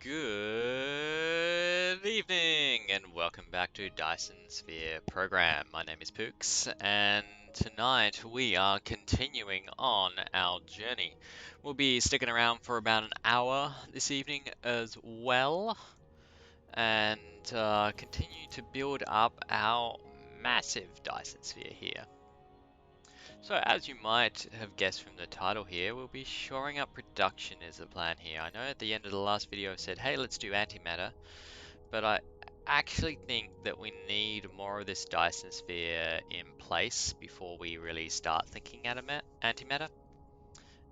Good evening and welcome back to Dyson Sphere Program. My name is Pooks and tonight we are continuing on our journey. We'll be sticking around for about an hour this evening as well and continue to build up our massive Dyson Sphere here. So as you might have guessed from the title here, we'll be shoring up production is the plan here. I know at the end of the last video I said, hey, let's do antimatter, but I actually think that we need more of this Dyson Sphere in place before we really start thinking antimatter,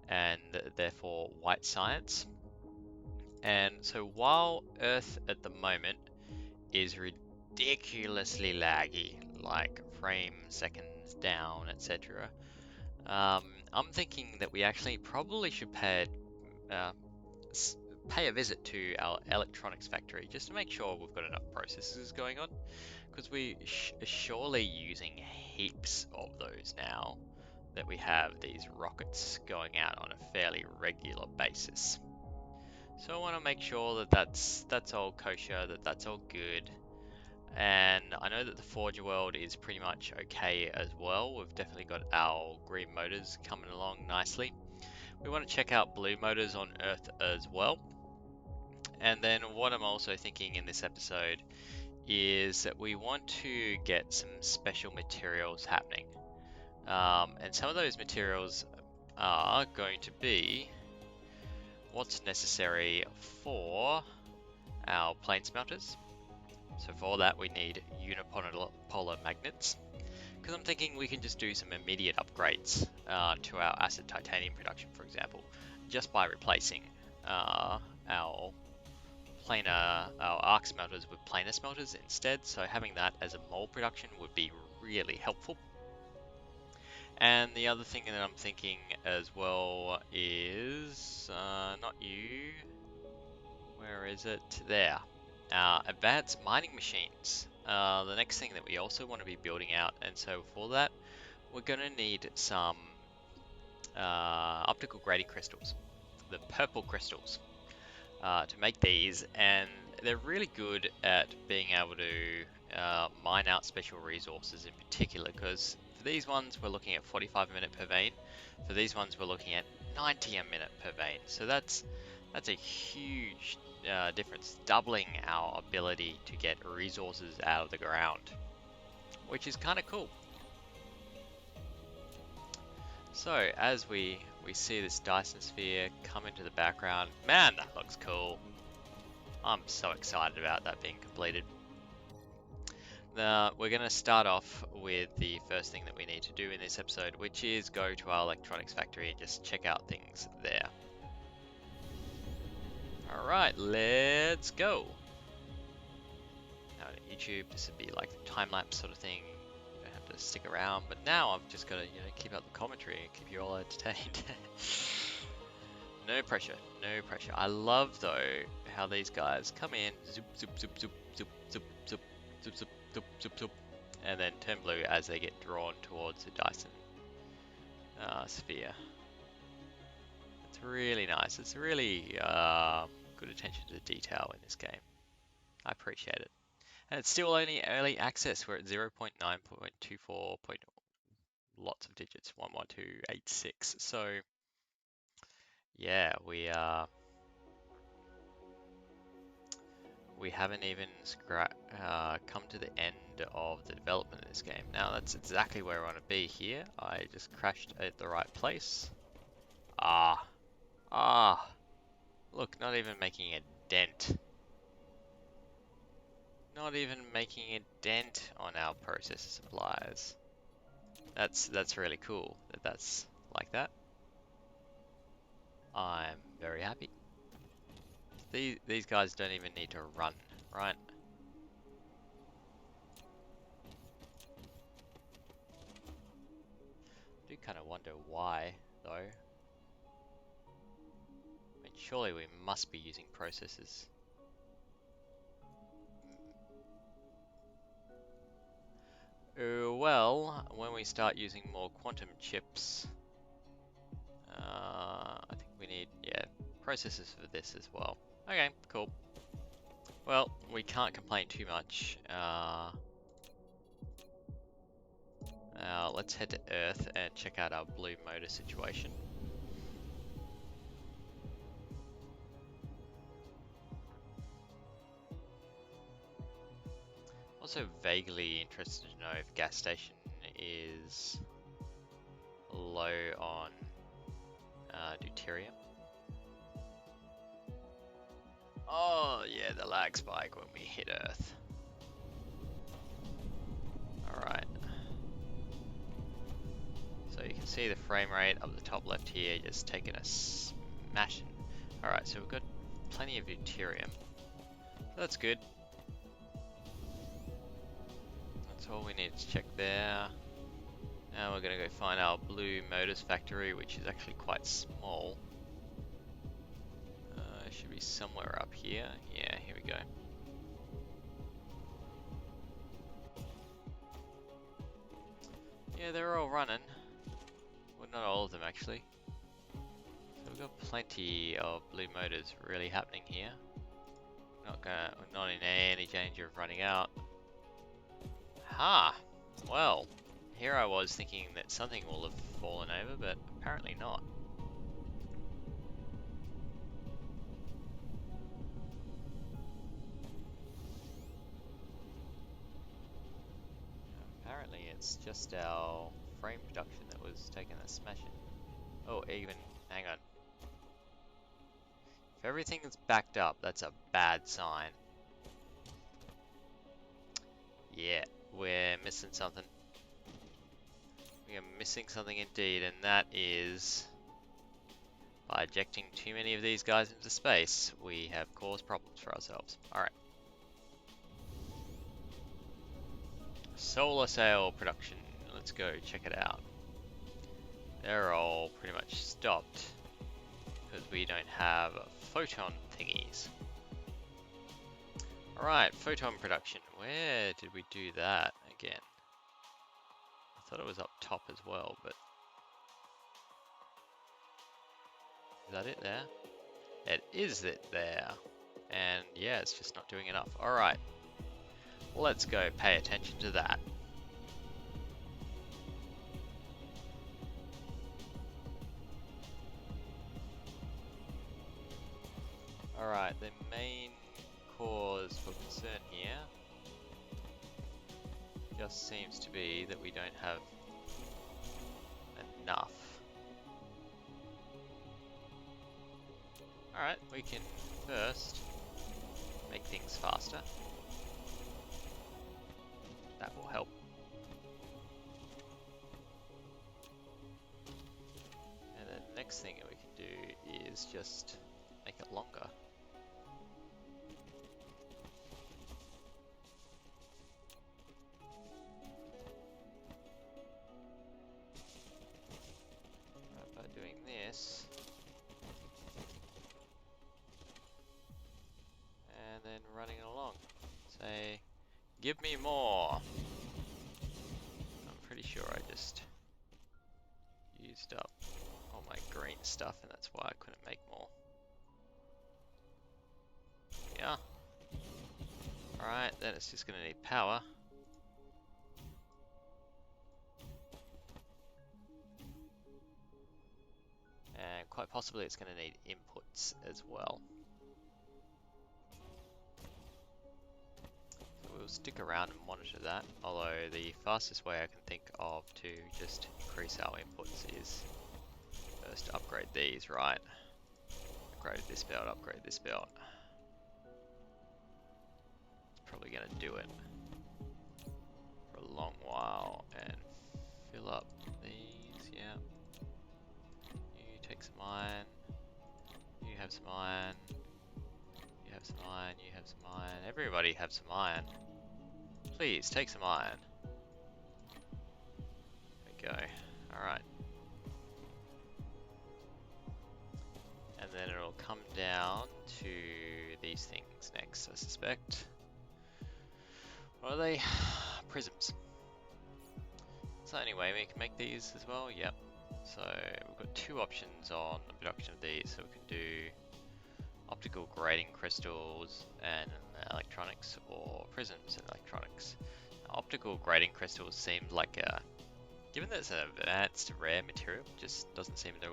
and therefore white science. And so while Earth at the moment is ridiculously laggy, like frame seconds down, etc., I'm thinking that we actually probably should uh, pay a visit to our electronics factory just to make sure we've got enough processes going on, because we are surely using heaps of those now that we have these rockets going out on a fairly regular basis. So I want to make sure that that's all kosher, that's all good. And I know that the Forger world is pretty much okay as well. We've definitely got our green motors coming along nicely. We want to check out blue motors on Earth as well. And then what I'm also thinking in this episode is that we want to get some special materials happening. And some of those materials are going to be what's necessary for our plane smelters. So for that we need unipolar magnets, because I'm thinking we can just do some immediate upgrades to our acid titanium production, for example, just by replacing our arc smelters with planar smelters instead. So having that as a mold production would be really helpful. And the other thing that I'm thinking as well is not you. Where is it? There. Advanced mining machines. The next thing that we also want to be building out, and so for that, we're going to need some optical grading crystals, the purple crystals, to make these, and they're really good at being able to mine out special resources in particular, because for these ones we're looking at 45 a minute per vein. For these ones we're looking at 90 a minute per vein. So that's a huge difference, doubling our ability to get resources out of the ground, which is kind of cool. So as we see this Dyson Sphere come into the background, man, that looks cool. I'm so excited about that being completed. Now, we're going to start off with the first thing that we need to do in this episode, which is go to our electronics factory and just check out things there. Alright, let's go. Now on YouTube, this would be like the time-lapse sort of thing. You don't have to stick around, but now I've just got to, keep up the commentary and keep you all entertained. No pressure, no pressure. I love though how these guys come in, zoop, zoop, zoop, zoop, zoop, zoop, zoop, zoop, zoop, zoop, zoop, zoop, and then turn blue as they get drawn towards the Dyson sphere. It's really nice. It's really good attention to detail in this game. I appreciate it. And it's still only early access. We're at 0.9.24. Lots of digits, 11286. So yeah, we haven't even come to the end of the development of this game. Now that's exactly where I want to be here. I just crashed at the right place. Look, not even making a dent. Not even making a dent on our processor supplies. That's really cool that that's like that. I'm very happy. These guys don't even need to run, right? I do kind of wonder why, though. I mean, surely we must be using processors. Well, when we start using more quantum chips, I think we need, processors for this as well. Okay, cool. Well, we can't complain too much. Let's head to Earth and check out our blue motor situation. Also vaguely interested to know if gas station is low on deuterium. Oh yeah, the lag spike when we hit Earth. Alright. So you can see the frame rate up the top left here just taking a smashing. Alright, so we've got plenty of deuterium. That's good. That's all we need to check there. Now we're going to go find our blue motors factory, which is actually quite small. It should be somewhere up here. Yeah, here we go. Yeah, they're all running. Well, not all of them actually. So we've got plenty of blue motors really happening here. We're not in any danger of running out. Ha! Well, here I was thinking that something will have fallen over, but apparently not. Apparently it's just our frame production that was taking a smashing. Oh, even, hang on. If everything is backed up, that's a bad sign. Yeah, we're missing something. We are missing something indeed, and that is by ejecting too many of these guys into space, we have caused problems for ourselves. Alright. Solar sail production. Let's go check it out. They're all pretty much stopped because we don't have photon thingies. Alright, photon production. Where did we do that again? I thought it was up top as well, but is that it there? It is it there. And yeah, it's just not doing enough. Alright. Let's go pay attention to that. Alright, the main cause for concern here just seems to be that we don't have enough. Alright, we can first make things faster. That will help. And then the next thing that we can do is just make it longer. Right, by doing this, and then running it along. Say, give me more. I'm pretty sure I just used up all my green stuff, and that's why I couldn't make more. Yeah. Alright, then it's just going to need power. And quite possibly it's going to need inputs as well. So we'll stick around and monitor that, although the fastest way I can think of to just increase our inputs is first upgrade these, right? Upgrade this belt, upgrade this belt. It's probably going to do it for a long while and fill up these, yeah. You take some iron, you have some iron, you have some iron, you have some iron, everybody have some iron. Please, take some iron. There we go, alright. And then it'll come down to these things next, I suspect. What are they? Prisms. So anyway, we can make these as well, yep. So we've got two options on the production of these, so we can do optical grading crystals and electronics, or prisms and electronics. Optical grading crystals seems like a, given that it's an advanced rare material, just doesn't seem the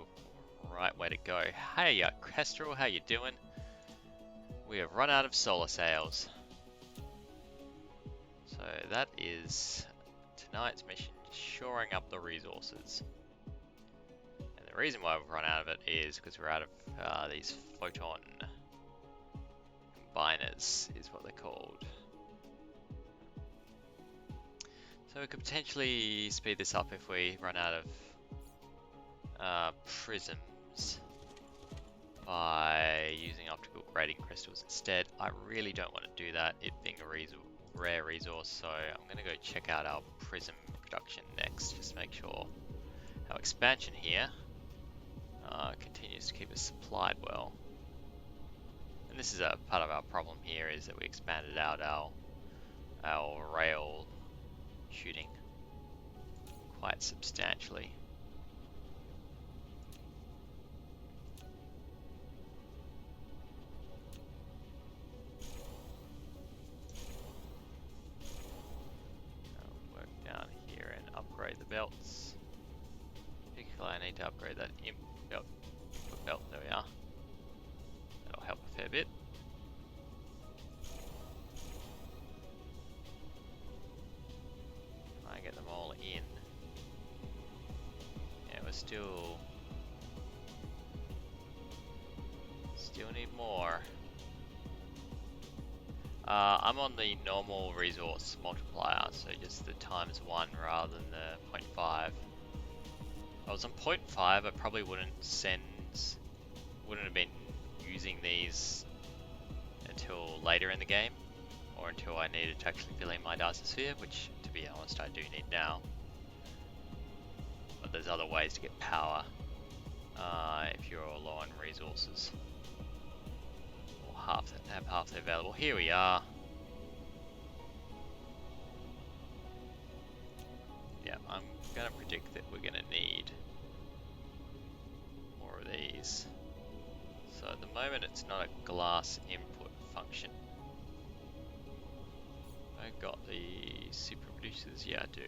right way to go. Hey, Kestrel, how you doing? We have run out of solar sails. So that is tonight's mission, shoring up the resources. And the reason why we've run out of it is because we're out of these photon combiners, is what they're called. So we could potentially speed this up if we run out of prisms by using optical grading crystals instead. I really don't want to do that, it being a rare resource, so I'm going to go check out our prism production next, just make sure our expansion here continues to keep us supplied well. And this is a part of our problem here, is that we expanded out our rail shooting quite substantially. I'll work down here and upgrade the belts. Particularly I need to upgrade that input belt, there we are. That'll help a fair bit. Try and get them all in. Yeah, we're still need more. I'm on the normal resource multiplier, so just the ×1 rather than the 0.5. If I was on 0.5, I probably wouldn't have been using these until later in the game, or until I needed to actually fill in my Dyson Sphere, which, to be honest, I do need now. But there's other ways to get power if you're low on resources, or have half available. Here we are. Yeah, I'm gonna predict that we're gonna need more of these. So at the moment it's not a glass input function. I got the super producers, yeah I do.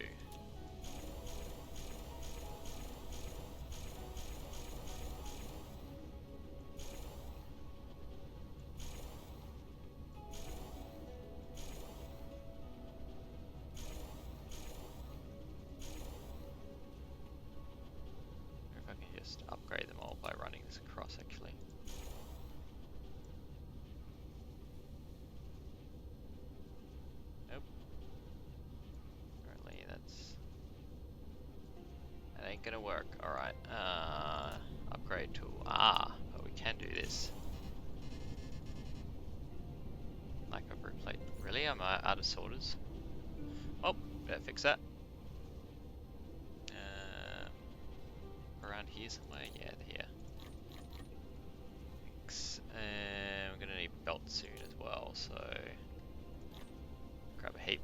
If I can just upgrade them all by running this across actually. Nope. Apparently that ain't gonna work. Alright, upgrade tool. But we can do this. Microbrew plate. Really? I'm out of sorters? Oh, better fix that. Around here somewhere? Yeah, here. Thanks. And we're gonna need belt soon as well, so grab a heap.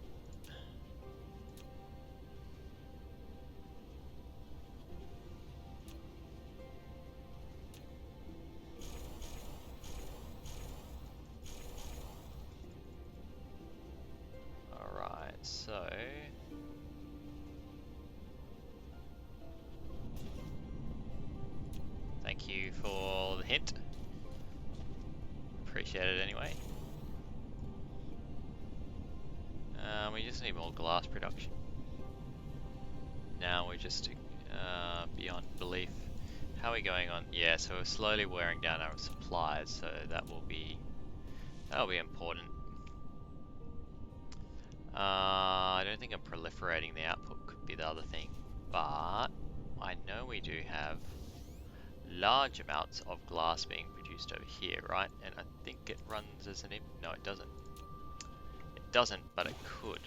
Alright, so thank you for the hint. Appreciate it anyway. We just need more glass production. Now we're just beyond belief. How are we going on? Yeah, so we're slowly wearing down our supplies, so that'll be important. I don't think I'm proliferating the output, could be the other thing, but I know we do have large amounts of glass being produced over here, right? And I think it runs as an no, it doesn't. It doesn't, but it could.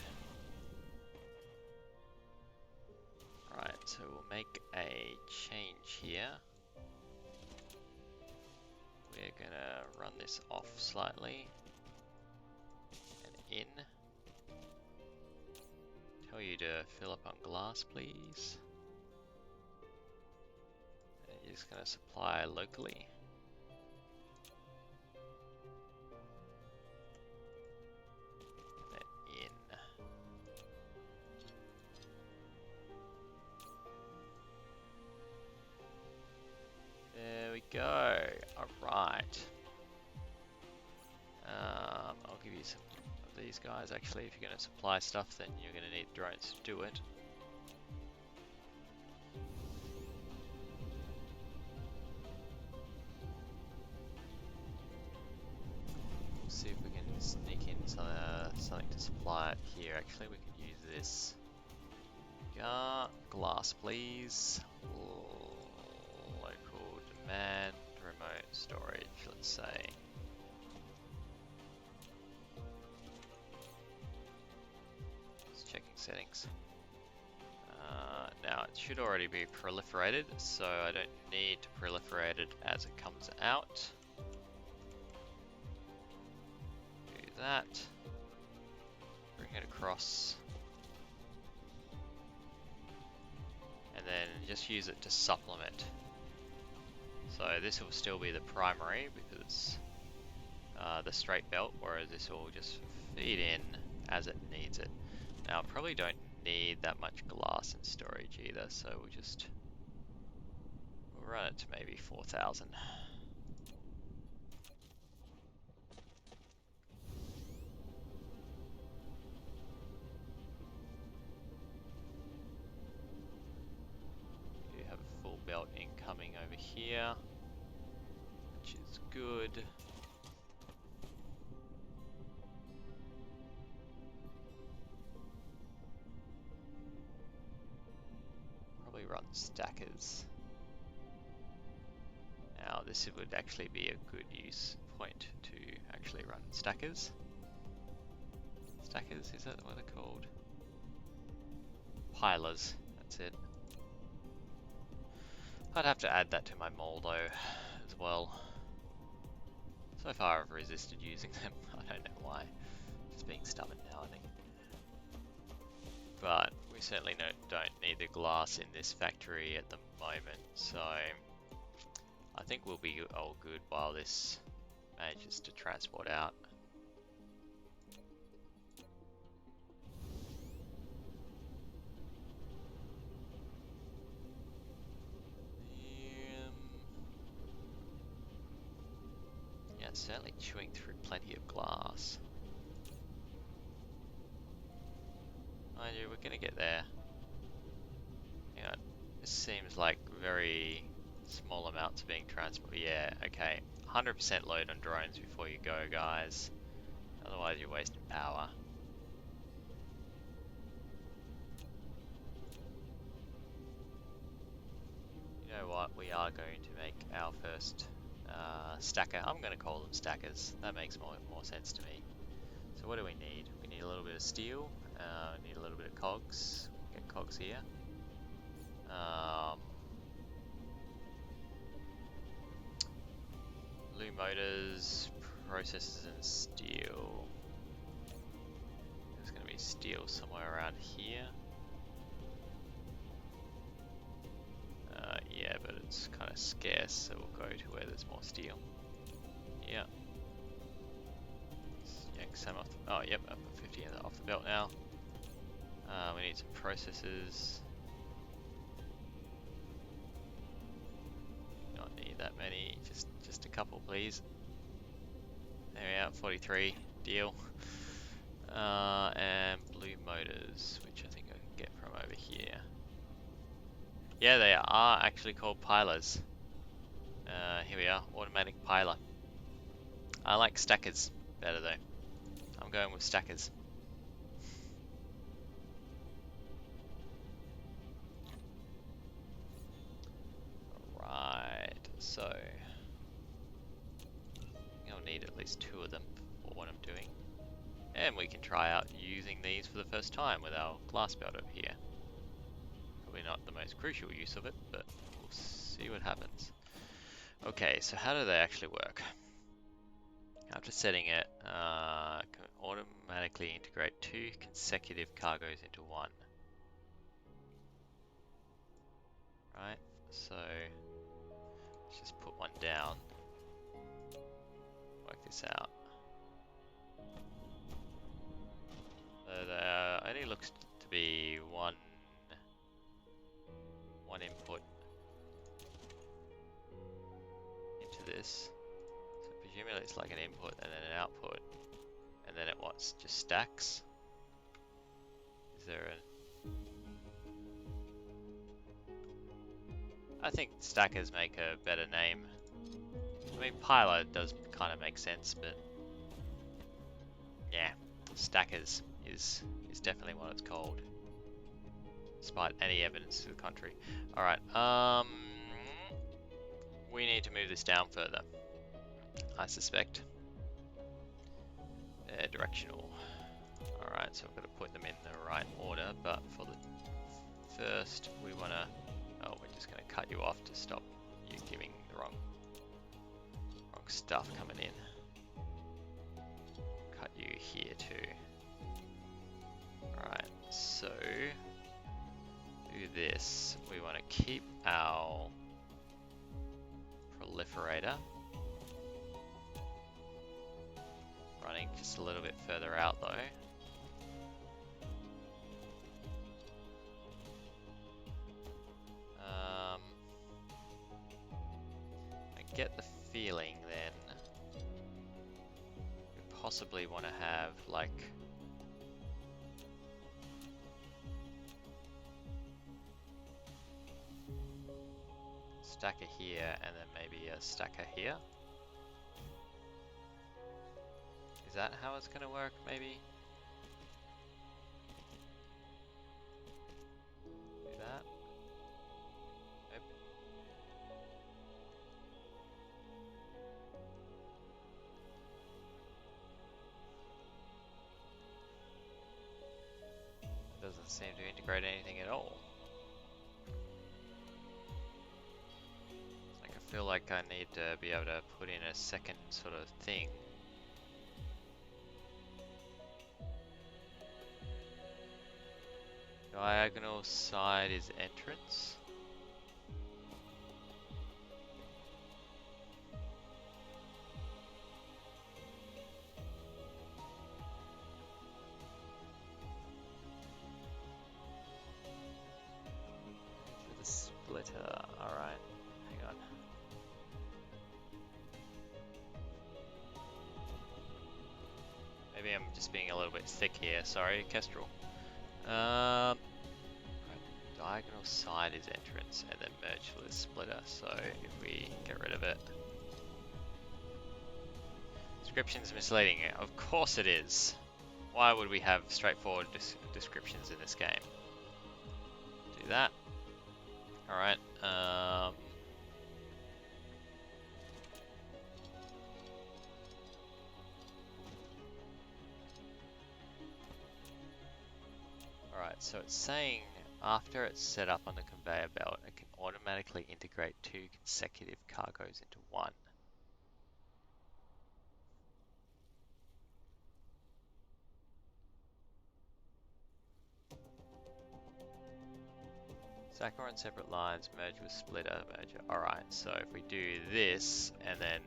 Right, so we'll make a change here. We're gonna run this off slightly and in. Tell you to fill up on glass, please. And you're just gonna supply locally. go. Alright. I'll give you some of these guys. Actually, if you're going to supply stuff, then you're going to need drones to do it. See if we can sneak in something to supply it here. Actually, we can use this. Glass, please. Local demand, remote storage, let's say. Just checking settings. Now it should already be proliferated, so I don't need to proliferate it as it comes out. That, bring it across, and then just use it to supplement. So this will still be the primary because the straight belt, whereas this will just feed in as it needs it. Now I probably don't need that much glass in storage either, so we'll run it to maybe 4,000. Belt incoming over here, which is good. Probably run stackers. Now this would actually be a good use point to actually run stackers. Stackers, is that what they're called? Pilers, that's it. I'd have to add that to my mole though, as well. So far I've resisted using them, I don't know why. Just being stubborn now, I think. But we certainly don't need the glass in this factory at the moment, so I think we'll be all good while this manages to transport out. Certainly chewing through plenty of glass. Mind you, we're gonna get there. Hang on. This seems like very small amounts being transported. Yeah, okay. 100% load on drones before you go, guys. Otherwise you're wasting power. You know what? We are going to make our first stacker. I'm going to call them stackers. That makes more sense to me. So what do we need? We need a little bit of steel. We need a little bit of cogs. Get cogs here. Blue motors, processors, and steel. There's going to be steel somewhere around here. Yeah, but it's kind of scarce, so we'll go to where there's more steel. Yeah. Let's yank some off the, oh, yep, I put 50 off the belt now. We need some processors. Not need that many, just a couple, please. There we are, 43, deal. And blue motors, which I think I can get from over here. Yeah, they are actually called pilers. Here we are, automatic piler. I like stackers better though. I'm going with stackers. Right, so I'll need at least 2 of them for what I'm doing. And we can try out using these for the first time with our glass belt over here. Probably not the most crucial use of it, but we'll see what happens. Okay, so how do they actually work? After setting it, can automatically integrate 2 consecutive cargoes into one. Right, so let's just put one down. Work this out. So there only looks to be one input. this? So presumably it's like an input and then an output, and then it what's just stacks? Is there a... I think stackers make a better name. I mean, piler does kind of make sense, but yeah, stackers is definitely what it's called, despite any evidence to the contrary. All right, we need to move this down further, I suspect. They're directional. All right, so I've got to put them in the right order, but for the first, we want to... Oh, we're just going to cut you off to stop you giving the wrong stuff coming in. Cut you here too. Alright, so do this. We want to keep our proliferator running just a little bit further out though. I get the feeling then we possibly want to have like stacker here and then maybe a stacker here. Is that how it's going to work maybe? Do that? Nope. Doesn't seem to integrate anything at all. Like I feel like I need to be able to put in a second sort of thing. Diagonal side is entrance. For the splitter, alright. Hang on. Maybe I'm just being a little bit thick here, sorry, Kestrel. Diagonal side is entrance and then merge with splitter, so if we get rid of it. Description's misleading. Of course it is. Why would we have straightforward descriptions in this game? Do that. Alright. Alright, so it's saying after it's set up on the conveyor belt, it can automatically integrate 2 consecutive cargoes into one. Stacker on separate lines, merge with splitter, merger. Alright, so if we do this, and then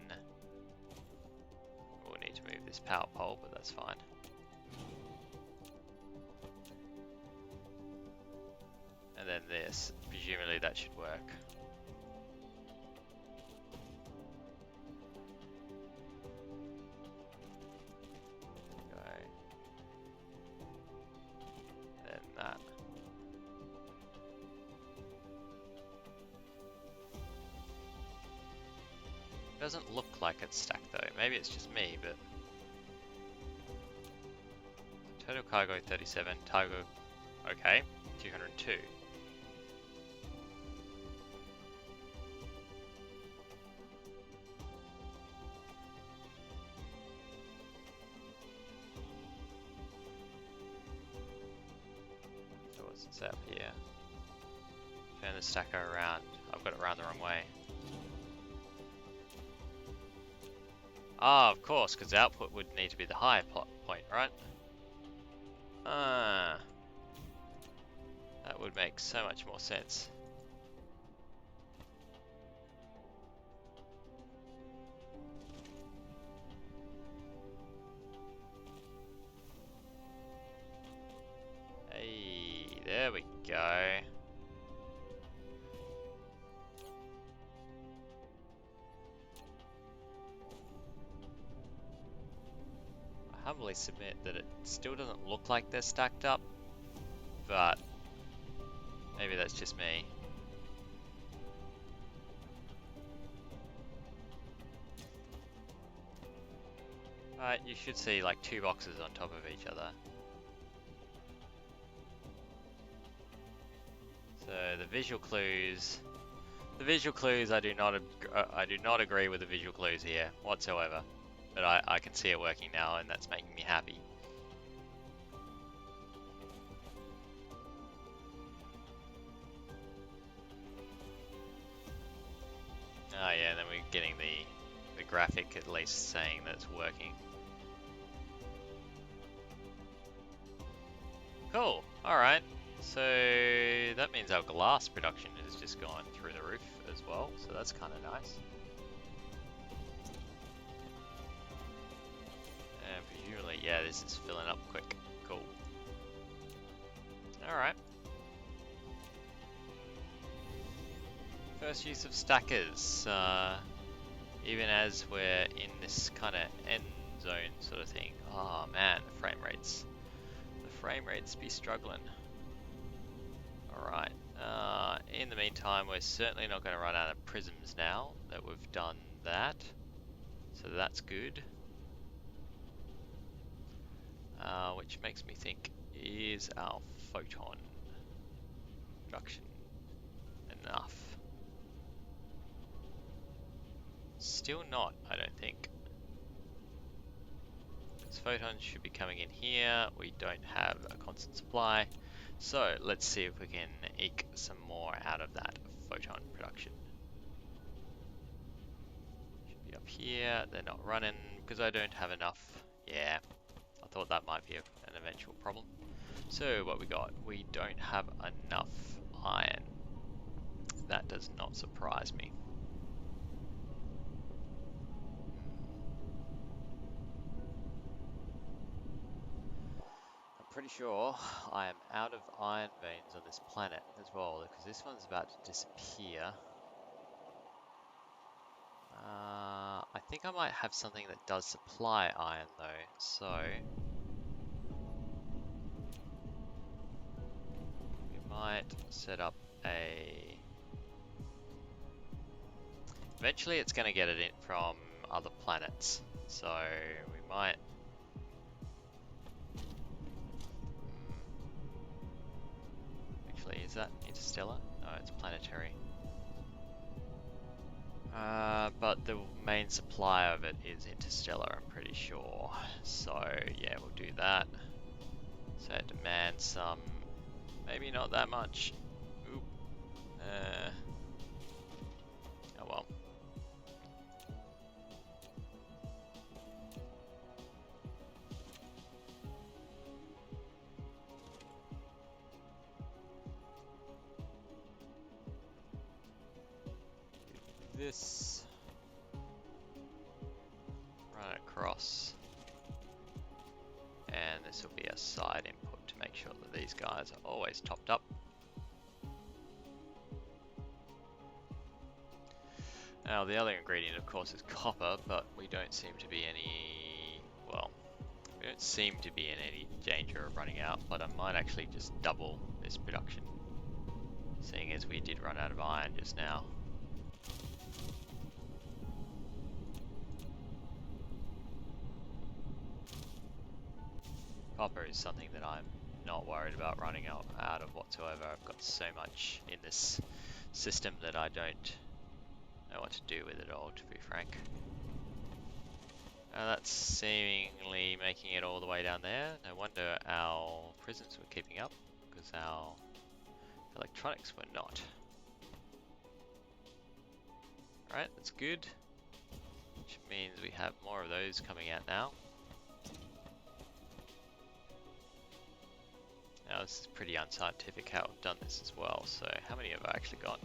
we'll need to move this power pole, but that's fine. And then this, presumably that should work. Go. Then that. Doesn't look like it's stacked though. Maybe it's just me, but total cargo 37, cargo okay, 202. So what's it up here? Turn the stacker around. I've got it around the wrong way. Ah, of course, because the output would need to be the higher point, right? Ah, that would make so much more sense. Hey, there we go. humbly submit that it still doesn't look like they're stacked up, but maybe that's just me. You should see like 2 boxes on top of each other. So the visual clues, I do not agree with the visual clues here whatsoever. But I can see it working now, and that's making me happy. Oh yeah, and then we're getting the graphic at least saying that it's working. Cool. Alright. So that means our glass production has just gone through the roof as well, so that's kind of nice. And presumably, yeah, this is filling up quick. Cool. Alright. First use of stackers, even as we're in this kind of end zone sort of thing. Oh man, the frame rates. The frame rates be struggling. Alright, in the meantime, we're certainly not going to run out of prisms now that we've done that. So that's good. Which makes me think, is our photon production enough? Still not, I don't think. Because photons should be coming in here. We don't have a constant supply. So let's see if we can eke some more out of that photon production. Should be up here. They're not running because I don't have enough. Yeah, I thought that might be an eventual problem. So what we got? We don't have enough iron. That does not surprise me. Pretty sure I am out of iron veins on this planet as well, because this one's about to disappear. I think I might have something that does supply iron though, so we might set up a... Eventually it's going to get it in from other planets, so we might... Actually, is that interstellar? No, it's planetary. But the main supply of it is interstellar, I'm pretty sure. So yeah, we'll do that. So it demands some, maybe not that much. Oop. Oh well. This. Run across, and this will be a side input to make sure that these guys are always topped up. Now the other ingredient of course is copper, but we don't seem to be we don't seem to be in any danger of running out, but I might actually just double this production, seeing as we did run out of iron just now. Copper is something that I'm not worried about running out of whatsoever. I've got so much in this system that I don't know what to do with it all, to be frank. That's seemingly making it all the way down there. No wonder our prisms were keeping up, because our electronics were not. Alright, that's good. Which means we have more of those coming out now. Now this is pretty unscientific how I've done this as well, so how many have I actually got?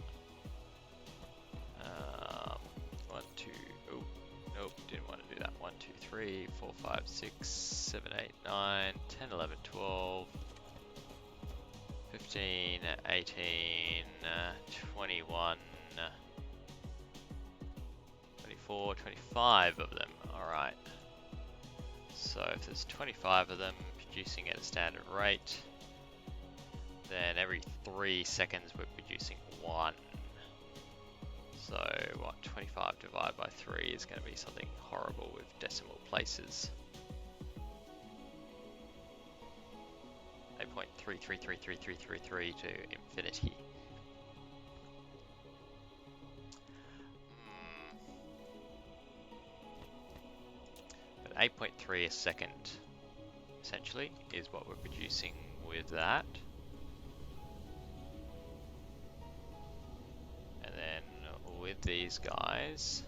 1, 2, oh, nope, didn't want to do that. 1, 2, 3, 4, 5, 6, 7, 8, 9, 10, 11, 12, 15, 18, 21, 24, 25 of them, alright. So if there's 25 of them producing at a standard rate, then every 3 seconds we're producing 1. So what, 25 divided by 3 is going to be something horrible with decimal places. 8.333333 to infinity. But 8.3 a second, essentially, is what we're producing with that. And then with these guys,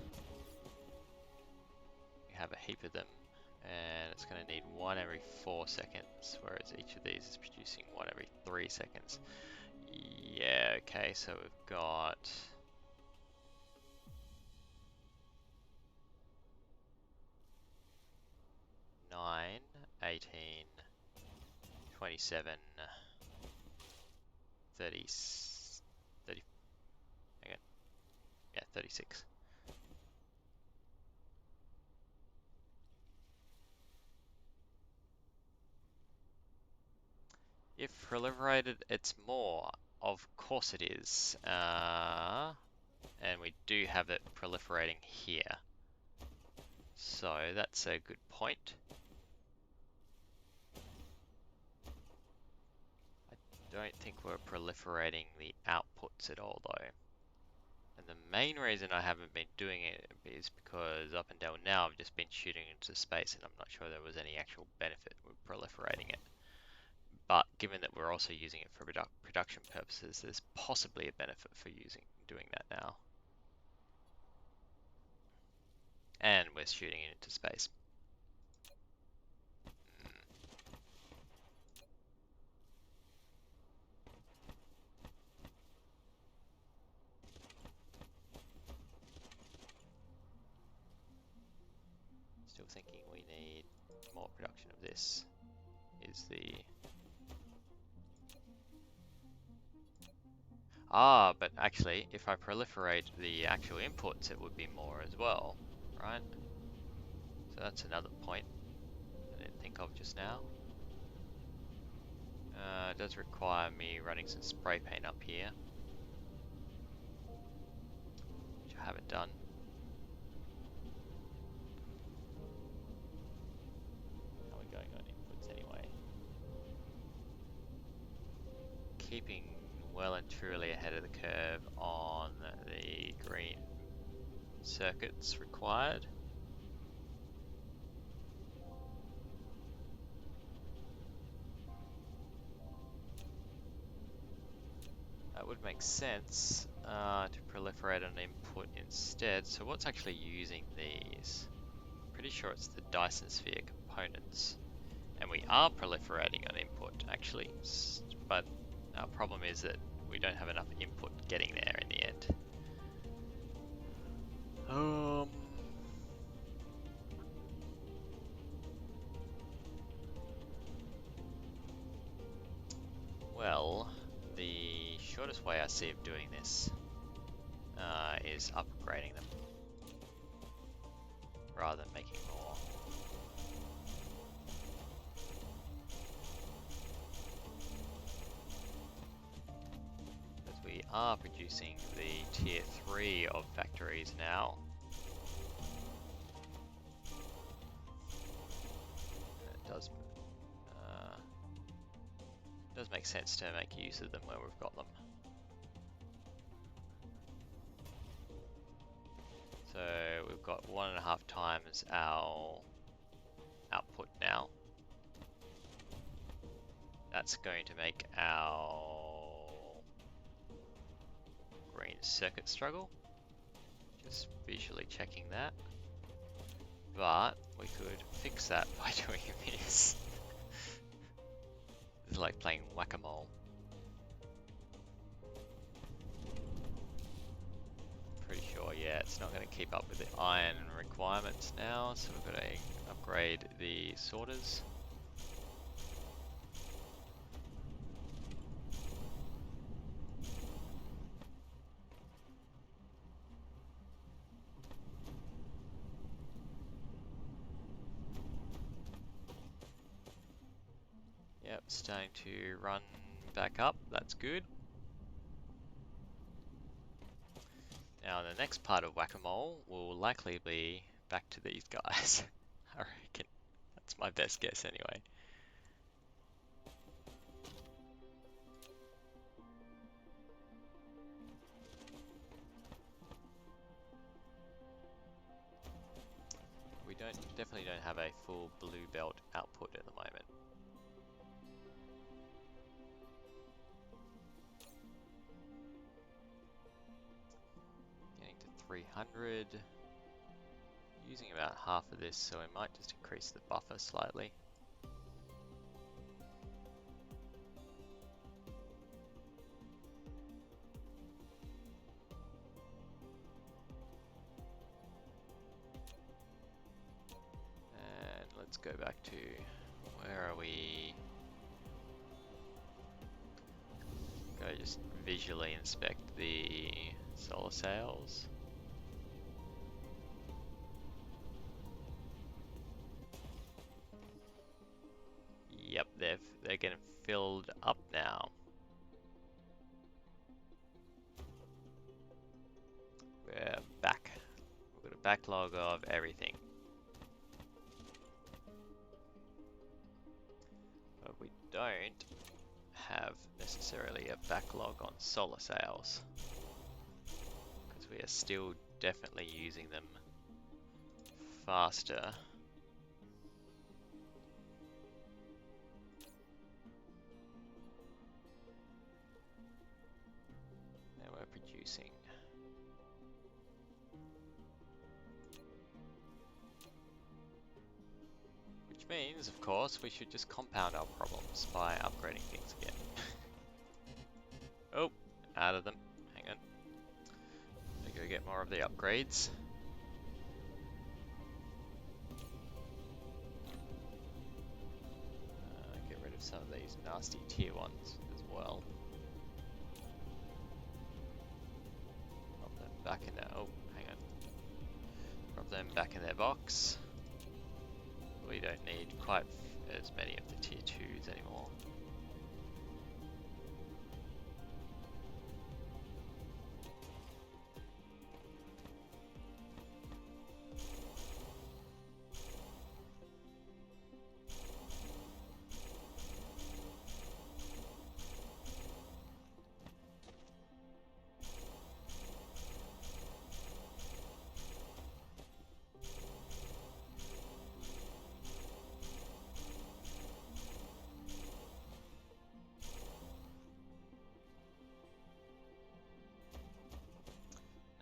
we have a heap of them, and it's going to need 1 every 4 seconds, whereas each of these is producing 1 every 3 seconds. Yeah, okay, so we've got 9, 18, 27, 30, 30, hang on, yeah, 36. If proliferated, it's more. Of course it is. And we do have it proliferating here. So that's a good point. I don't think we're proliferating the outputs at all though. And the main reason I haven't been doing it is because up until now I've just been shooting into space and I'm not sure there was any actual benefit with proliferating it. But given that we're also using it for production purposes, there's possibly a benefit for doing that now. And we're shooting it into space. Still thinking we need more production of this. Is the... but actually, if I proliferate the actual inputs, it would be more as well, right? So that's another point I didn't think of just now. It does require me running some spray paint up here, which I haven't done. How are we going on inputs anyway? Keeping well and truly ahead of the curve on the green circuits required. That would make sense to proliferate an input instead. So what's actually using these? Pretty sure it's the Dyson Sphere components. And we are proliferating an input actually, but our problem is that we don't have enough input getting there in the end. Well, the shortest way I see of doing this is upgrading them rather than making more. Because we are producing the tier 3 of factories now. It does make sense to make use of them where we've got them. So we've got 1.5 times our output now. That's going to make our green circuit struggle. Just visually checking that. But we could fix that by doing this. It's like playing whack-a-mole. Pretty sure, yeah, it's not going to keep up with the iron requirements now, so we've got to upgrade the sorters. starting to run back up. That's good. Now the next part of Whack-A-Mole will likely be back to these guys. I reckon. That's my best guess anyway. We definitely don't have a full blue belt output at the moment. Getting to 300. Using about half of this, so we might just increase the buffer slightly. And let's go back to, where are we? Go just visually inspect the solar sails. Yep, they're getting filled up now. We're back. We've got a backlog of everything. But we don't have necessarily a backlog on solar sails, because we are still definitely using them faster. And we're producing. Which means, of course, we should just compound our problems by upgrading things again. Oh, out of them. Hang on. Let me go get more of the upgrades. Get rid of some of these nasty tier 1s as well. Drop them back in their... oh, hang on. Drop them back in their box. We don't need quite as many of the tier 2s anymore.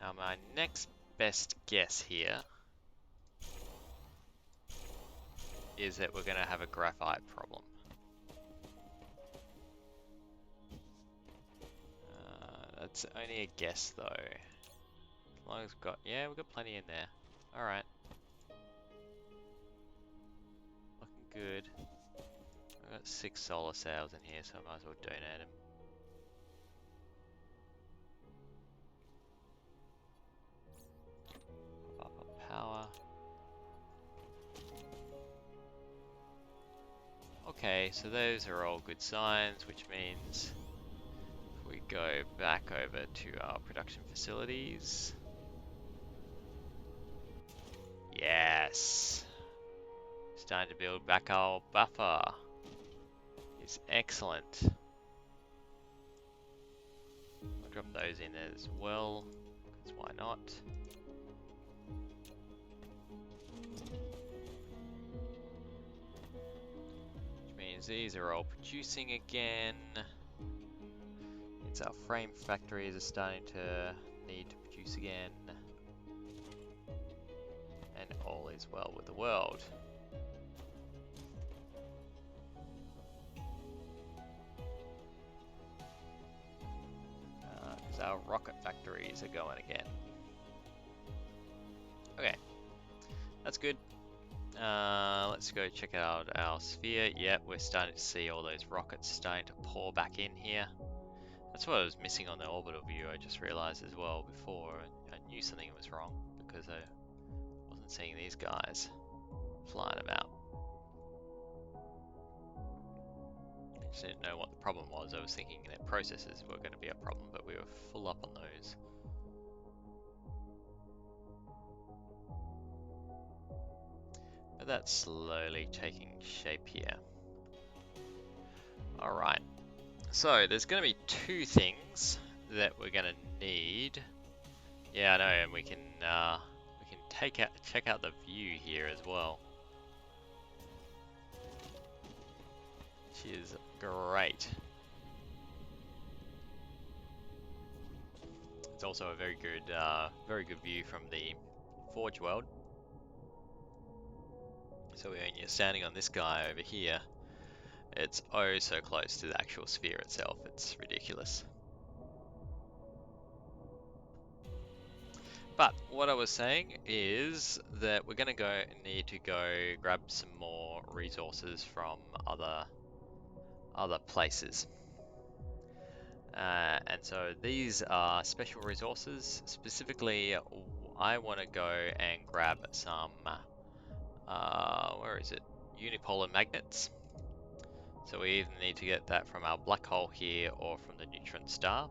Now my next best guess here is that we're going to have a graphite problem. That's only a guess though. As long as we've got, yeah, we've got plenty in there. Alright. Looking good. I've got 6 solar sails in here, so I might as well donate them. Pop up power. Okay, so those are all good signs, which means if we go back over to our production facilities. Yes! Starting to build back our buffer. Is excellent. I'll drop those in as well, because why not? Which means these are all producing again. It's our frame factories are starting to need to produce again. And all is well with the world. Because our rocket factories are going again. Okay, that's good. Let's go check out our sphere. Yep, we're starting to see all those rockets starting to pour back in here. That's what I was missing on the orbital view, I just realized as well before. I knew something was wrong because I wasn't seeing these guys flying about. just didn't know what the problem was. I was thinking that processors were going to be a problem, but we were full up on those. But that's slowly taking shape here. Alright, so there's going to be two things that we're going to need. Yeah, I know, and we can check out the view here as well, which is great. It's also a very good view from the Forge world. So when you're standing on this guy over here, it's oh so close to the actual sphere itself. It's ridiculous. But what I was saying is that we're going to need to go grab some more resources from other places. And so these are special resources. Specifically, I want to go and grab some, where is it? Unipolar magnets. So we either need to get that from our black hole here or from the neutron star.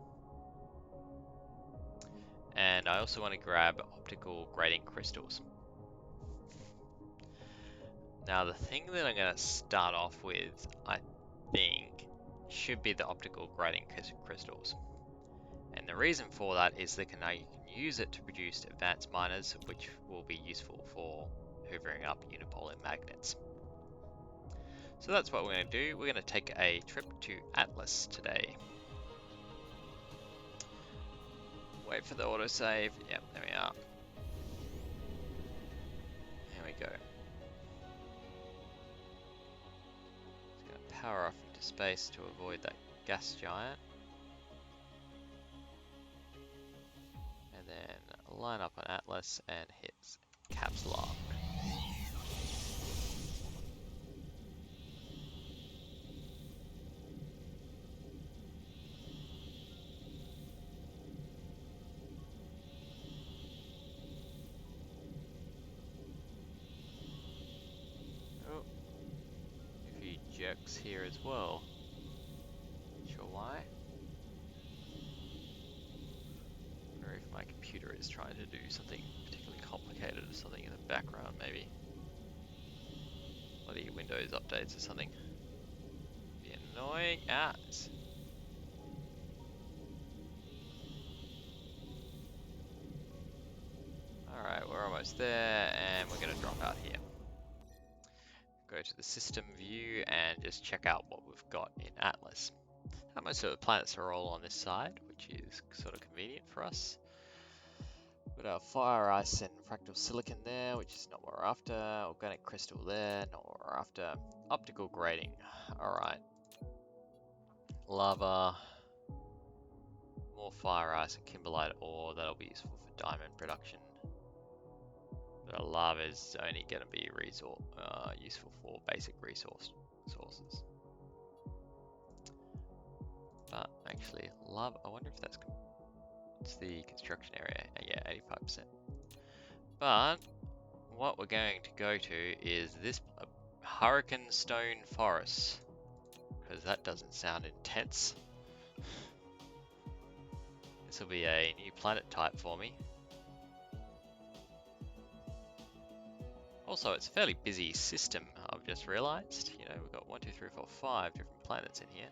And I also want to grab optical grating crystals. Now the thing that I'm going to start off with, I think, should be the optical grating crystals. And the reason for that is that now you can use it to produce advanced miners, which will be useful for hoovering up unipolar magnets. So that's what we're going to do. We're going to take a trip to Atlas today. Wait for the autosave. Yep, there we are. Here we go. Just going to power off into space to avoid that gas giant. And then line up on Atlas and hit caps lock. Oh, a few jerks here as well. Not sure why. Or if my computer is trying to do something particularly complicated or something in the background, maybe. Bloody Windows updates or something. Be annoying. Ah. Alright, we're almost there, and we're going to drop out here. Go to the system view and just check out what we've got in Atlas. Now, most of the planets are all on this side, which is sort of convenient for us. Got our fire ice and fractal silicon there, which is not what we're after. Organic crystal there, not what we're after. Optical grating. Alright. Lava. More fire ice and kimberlite ore. That'll be useful for diamond production. But lava is only going to be useful for basic sources. But actually, lava, I wonder if that's the construction area. Yeah, 85%. But what we're going to go to is this Hurricane Stone Forest, because that doesn't sound intense. This will be a new planet type for me. Also, it's a fairly busy system, I've just realized. You know, we've got 1, 2, 3, 4, 5 different planets in here.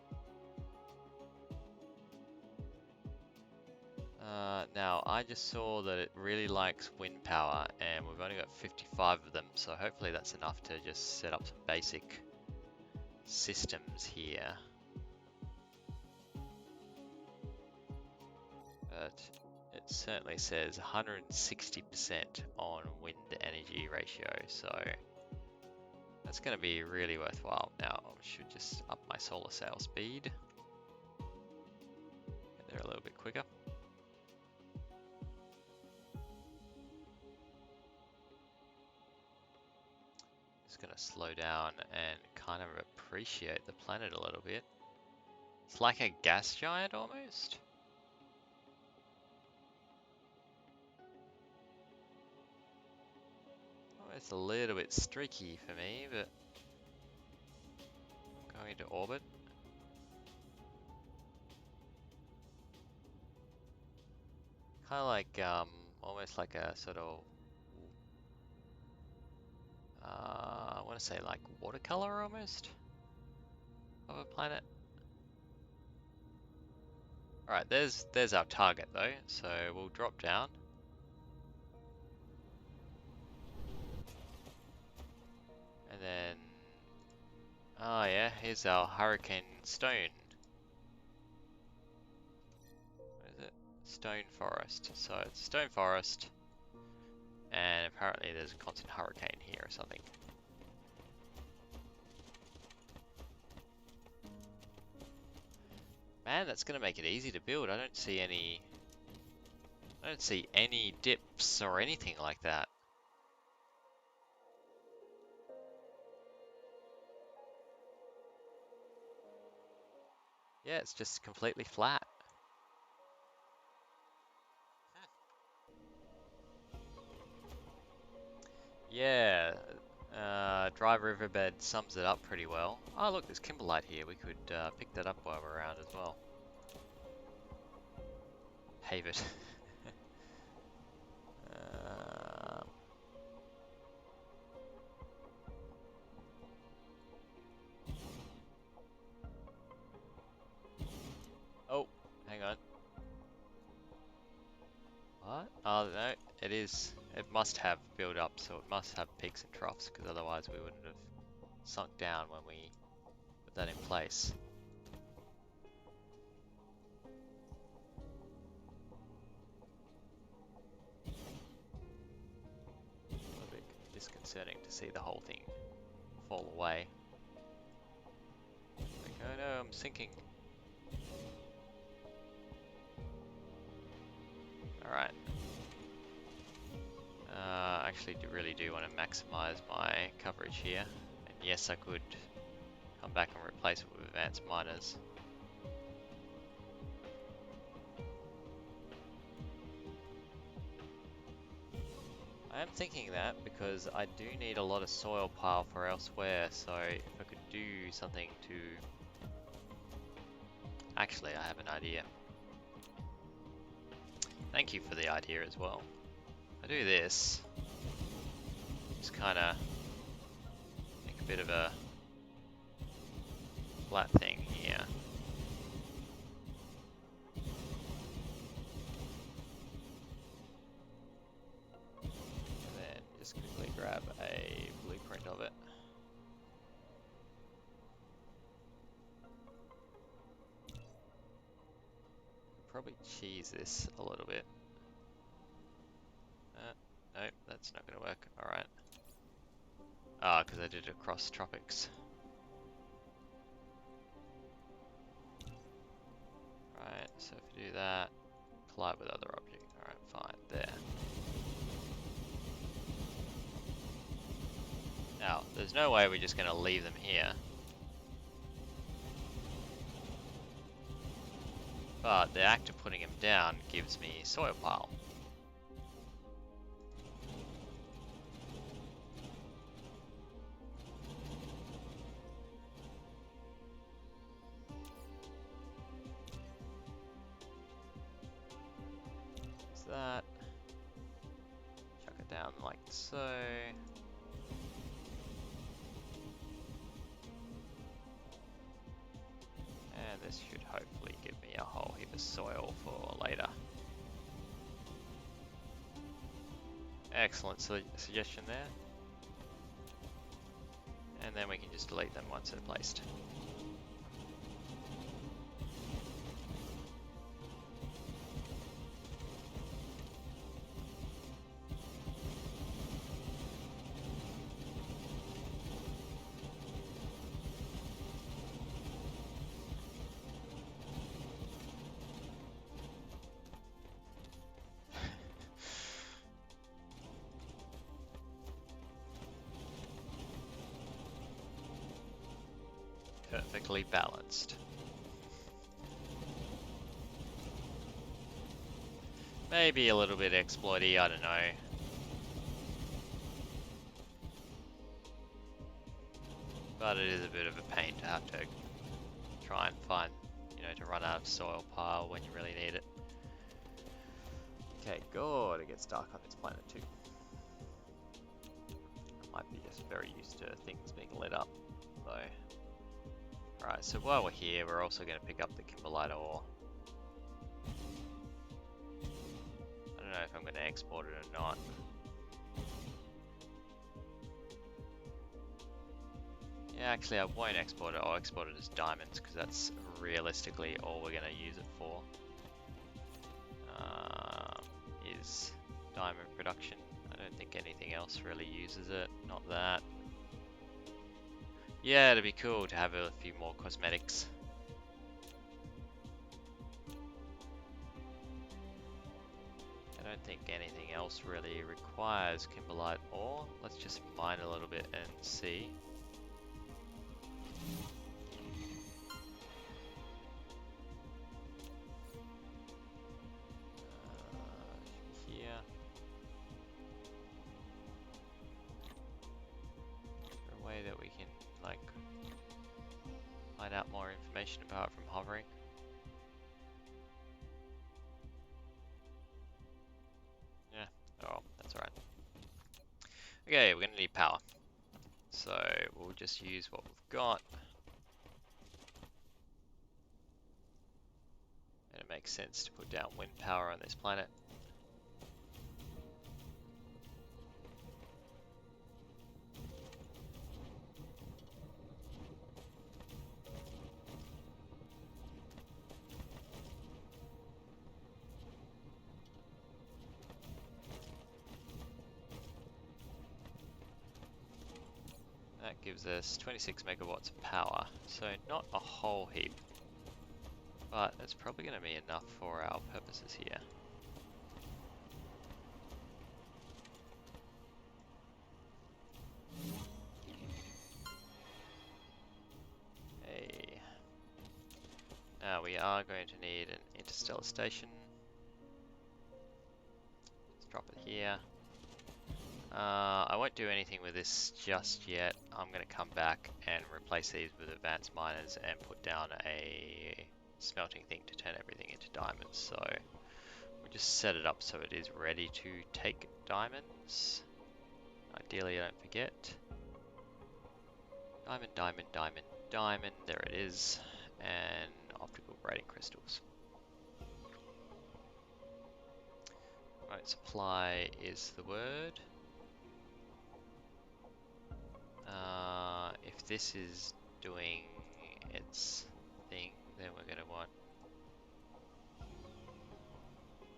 Now, I just saw that it really likes wind power, and we've only got 55 of them, so hopefully that's enough to just set up some basic systems here. But it certainly says 160% on wind energy ratio, so that's going to be really worthwhile. Now, I should just up my solar sail speed. Get there a little bit quicker. Just going to slow down and kind of appreciate the planet a little bit. It's like a gas giant almost. Oh, it's a little bit streaky for me, but I'm going to orbit. Kind of like, almost like a sort of, I want to say like watercolor almost of a planet. Alright, there's our target though, so we'll drop down. And then, oh yeah, here's our Hurricane Stone. What is it? Stone Forest. So it's Stone Forest, and apparently there's a constant hurricane here or something. Man, that's gonna make it easy to build. I don't see any dips or anything like that. Yeah, it's just completely flat. Yeah, Dry Riverbed sums it up pretty well. Oh look, there's Kimberlite here. We could pick that up while we're around as well. Have it. uh, oh, hang on. What? Oh no, it is. It must have built up, so it must have peaks and troughs, because otherwise we wouldn't have sunk down when we put that in place. A little bit disconcerting to see the whole thing fall away. Like, oh no, I'm sinking. Alright. Actually really do want to maximize my coverage here. And yes, I could come back and replace it with advanced miners. I am thinking that because I do need a lot of soil pile for elsewhere, so if I could do something to... Actually, I have an idea. Thank you for the idea as well. I do this, just kind of make a bit of a flat thing here. And then just quickly grab a blueprint of it. Probably cheese this a little bit. Nope, that's not going to work. Alright. Ah, because I did it across tropics. Right, so if we do that, collide with other object. Alright, fine, there. Now, there's no way we're just going to leave them here. But the act of putting them down gives me soil pile. That, chuck it down like so. And this should hopefully give me a whole heap of soil for later. Excellent suggestion there. And then we can just delete them once they're placed. Perfectly balanced. Maybe a little bit exploity, I don't know. But it is a bit of a pain to have to try and find, you know, to run out of soil pile when you really need it. Okay, good. It gets dark on this planet too. I might be just very used to things being lit up, though. Alright, so while we're here, we're also going to pick up the kimberlite ore. I don't know if I'm going to export it or not. Yeah, actually I won't export it. I'll export it as diamonds because that's realistically all we're going to use it for. Is diamond production. I don't think anything else really uses it. Not that. Yeah, it'd be cool to have a few more cosmetics. I don't think anything else really requires kimberlite ore. Let's just mine a little bit and see. Here. Is there a way that we can, like, find out more information apart from hovering? Yeah, oh, that's alright. Okay, we're gonna need power. So we'll just use what we've got. And it makes sense to put down wind power on this planet. That gives us 26 megawatts of power, so not a whole heap, but it's probably going to be enough for our purposes here. Hey. Now we are going to need an interstellar station. Let's drop it here. I won't do anything with this just yet. I'm going to come back and replace these with advanced miners and put down a smelting thing to turn everything into diamonds. So we'll just set it up so it is ready to take diamonds. Ideally, I don't forget. Diamond, diamond, diamond, diamond. There it is. And optical grading crystals. Right, supply is the word. If this is doing its thing, then we're going to want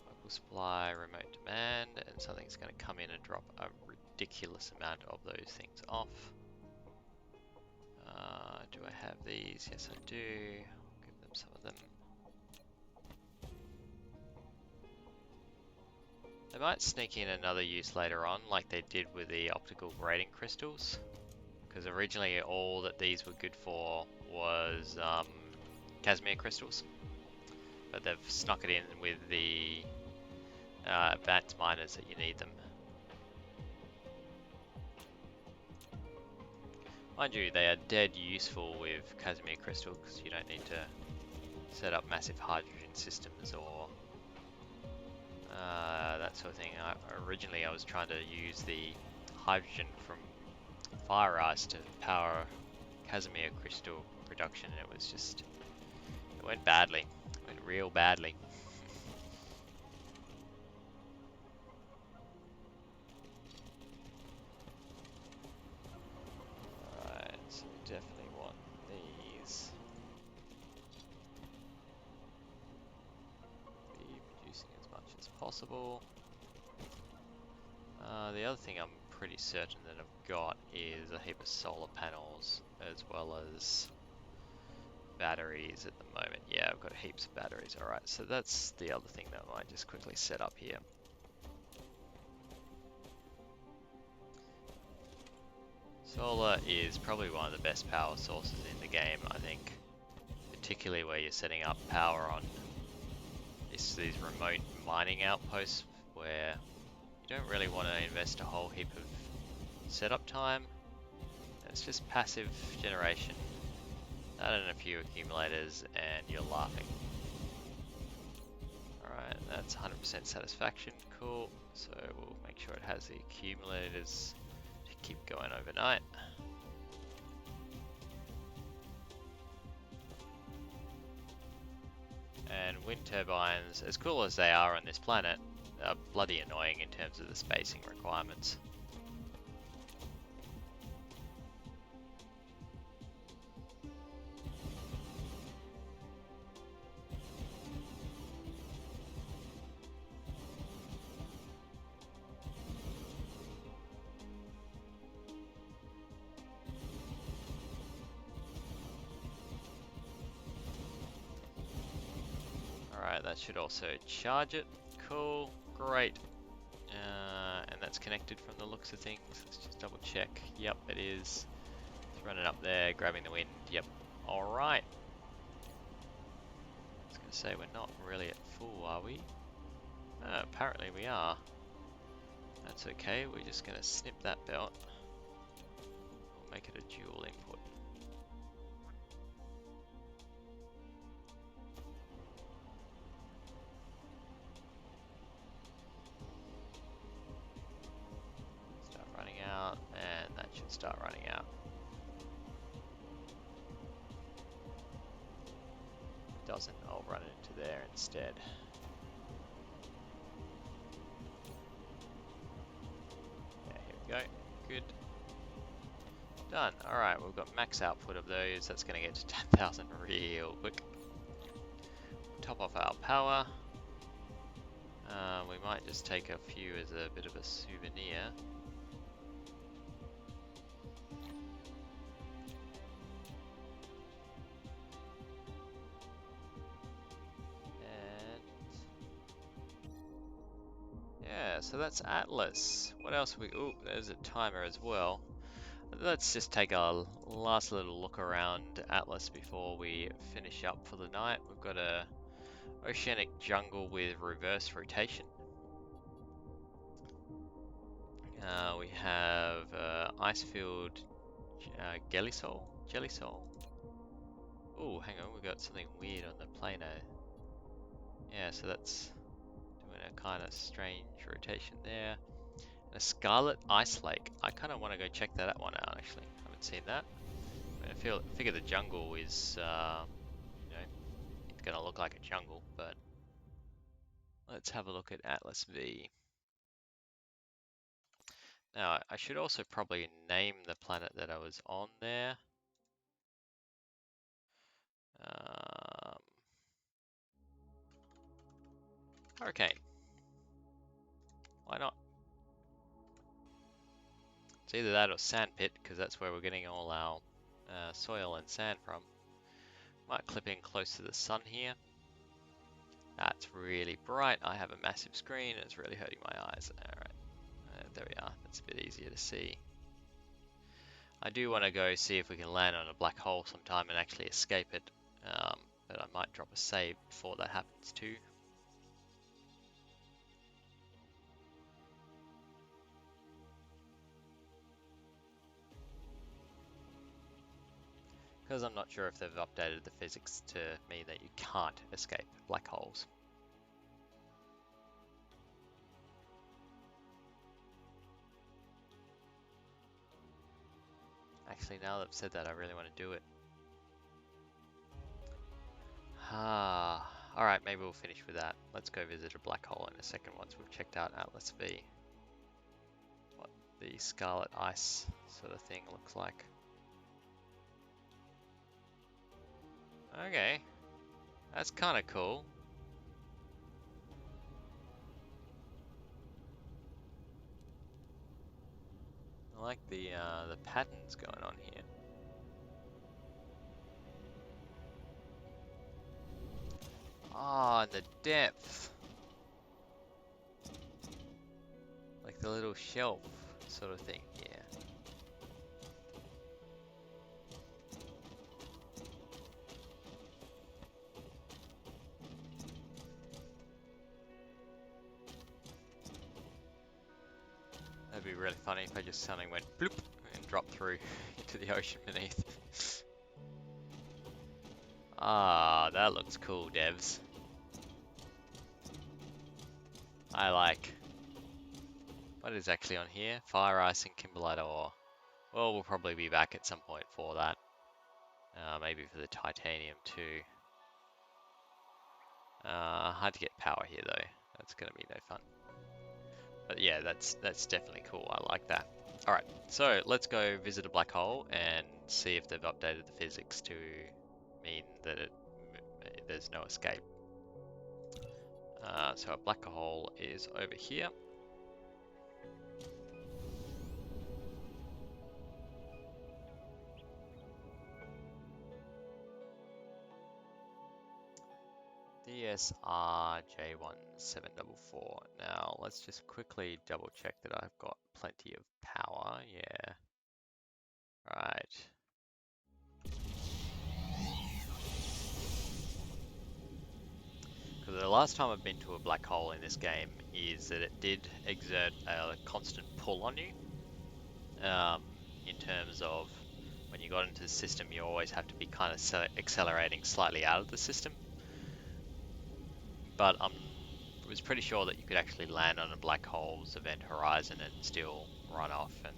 local supply, remote demand, and something's going to come in and drop a ridiculous amount of those things off. Do I have these? Yes, I do. I'll give them some of them. They might sneak in another use later on, like they did with the optical grading crystals. Because originally all that these were good for was Casimir crystals, but they've snuck it in with the advanced miners that you need them. Mind you, they are dead useful with Casimir crystal because you don't need to set up massive hydrogen systems or that sort of thing. Originally I was trying to use the hydrogen from fire ice to power Casimir crystal production, and it went badly. It went real badly. Alright, so we definitely want these. Be producing as much as possible. The other thing I'm pretty certain that I've got is a heap of solar panels as well as batteries at the moment. Yeah, I've got heaps of batteries. Alright, so that's the other thing that I might just quickly set up here. Solar is probably one of the best power sources in the game, I think. Particularly where you're setting up power on these remote mining outposts where you don't really want to invest a whole heap of setup time. It's just passive generation. That and a few accumulators and you're laughing. Alright, that's 100% satisfaction, cool. So we'll make sure it has the accumulators to keep going overnight. And wind turbines, as cool as they are on this planet, are bloody annoying in terms of the spacing requirements. Alright, that should also charge it. Cool, great. And that's connected from the looks of things. Let's just double check. Yep, it is. It's running up there, grabbing the wind. Yep. Alright. I was going to say, we're not really at full, are we? Apparently we are. That's okay, we're just going to snip that belt. We'll make it a dual input. Start running out, and that should start running out. If it doesn't, I'll run it into there instead. Go. Good. Done. Alright, we've got max output of those. That's going to get to 10,000 real quick. Top off our power. We might just take a few as a bit of a souvenir. And yeah, so that's Atlas. What else we... Oh, there's a timer as well. Let's just take a last little look around Atlas before we finish up for the night. We've got a oceanic jungle with reverse rotation. We have Icefield Jellisol. Oh, hang on, we got something weird on the plano. Yeah, so that's doing a kind of strange rotation there. And a Scarlet Ice Lake. I kind of want to go check that one out, actually. I haven't seen that. I mean, I figure the jungle is, you know, it's going to look like a jungle, but let's have a look at Atlas V. Now, I should also probably name the planet that I was on there. Hurricane. Why not? It's either that or Sandpit, because that's where we're getting all our soil and sand from. Might clip in close to the sun here. That's really bright. I have a massive screen and it's really hurting my eyes. Alright, there we are. That's a bit easier to see. I do want to go see if we can land on a black hole sometime and actually escape it. But I might drop a save before that happens too. Because I'm not sure if they've updated the physics to mean that you can't escape black holes. Actually, now that I've said that, I really want to do it. Alright, maybe we'll finish with that. Let's go visit a black hole in a second once we've checked out Atlas V. What the scarlet ice sort of thing looks like. Okay, that's kind of cool. I like the patterns going on here. Ah, the depth. Like the little shelf sort of thing, yeah. That'd be really funny if I just suddenly went bloop and dropped through into the ocean beneath. Ah, that looks cool, devs. I like... What is actually on here? Fire ice and kimberlite ore. Well, we'll probably be back at some point for that. Maybe for the titanium too. Hard to get power here though. That's gonna be no fun. But yeah, that's definitely cool. I like that. Alright, so let's go visit a black hole and see if they've updated the physics to mean that there's no escape. So a black hole is over here. DSR J1744. Now let's just quickly double check that I've got plenty of power. Yeah. Right. Because the last time I've been to a black hole in this game is that it did exert a constant pull on you. In terms of when you got into the system, you always have to be kind of accelerating slightly out of the system. But I was pretty sure that you could actually land on a black hole's event horizon and still run off. And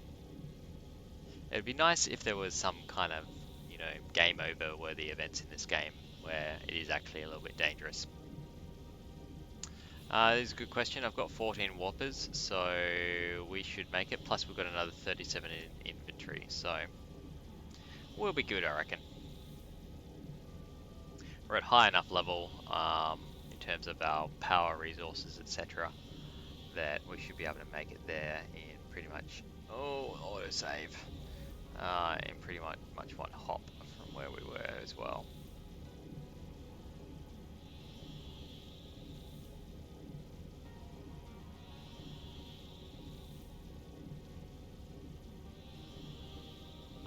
it'd be nice if there was some kind of, you know, game over worthy events in this game where it is actually a little bit dangerous. This is a good question. I've got 14 warpers, so we should make it. Plus we've got another 37 in inventory, so we'll be good, I reckon. We're at high enough level in terms of our power resources, etc., that we should be able to make it there in pretty much, autosave, in pretty much one hop from where we were as well.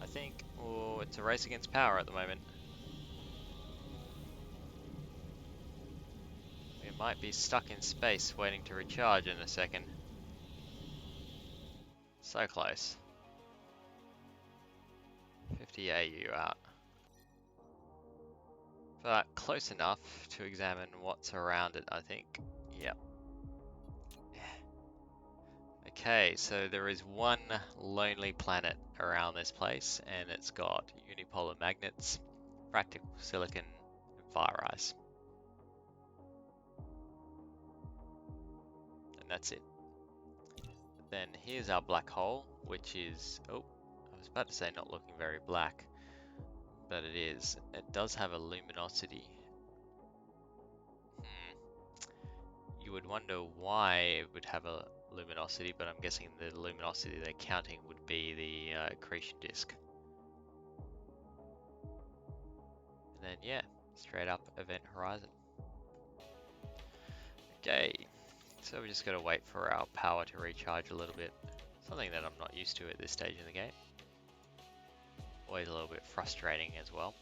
I think, it's a race against power at the moment. We might be stuck in space waiting to recharge in a second. So close. 50 AU out. But close enough to examine what's around it, I think. Yep. Okay, so there is one lonely planet around this place, and it's got unipolar magnets, practical silicon, and fire ice. And that's it. Then here's our black hole, which is, I was about to say not looking very black, but it is. It does have a luminosity. You would wonder why it would have a luminosity, but I'm guessing the luminosity they're counting would be the accretion disk. And then yeah, straight up event horizon. Okay, so we just gotta wait for our power to recharge a little bit. Something that I'm not used to at this stage in the game. Always a little bit frustrating as well.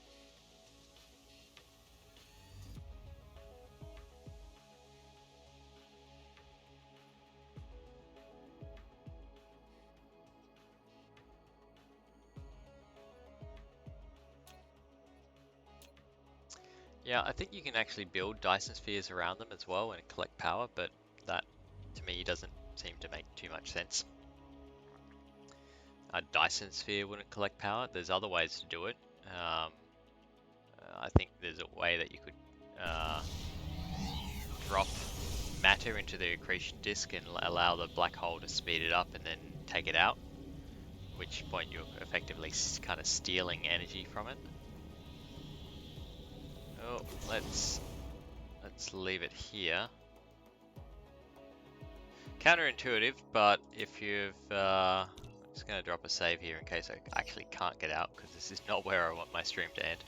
Yeah, I think you can actually build Dyson spheres around them as well and collect power, but that to me doesn't seem to make too much sense. A Dyson sphere wouldn't collect power. There's other ways to do it. I think there's a way that you could drop matter into the accretion disk and allow the black hole to speed it up and then take it out, at which point you're effectively kind of stealing energy from it. Oh, let's leave it here. Counterintuitive, but if you've I'm just going to drop a save here in case I actually can't get out, because this is not where I want my stream to end.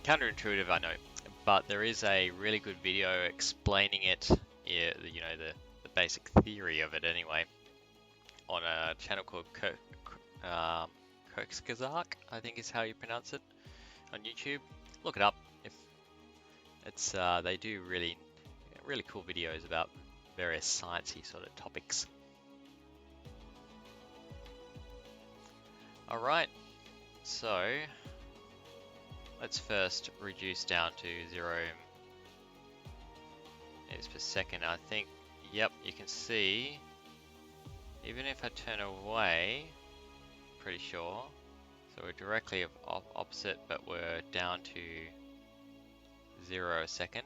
Counterintuitive, I know, but there is a really good video explaining it, you know, the basic theory of it anyway, on a channel called Kirkskazark, I think is how you pronounce it, on YouTube. Look it up. If it's they do really cool videos about various sciencey sort of topics. Alright, so let's first reduce down to 0 meters per second. I think yep, you can see, even if I turn away, pretty sure, so we're directly opposite, but we're down to 0 a second.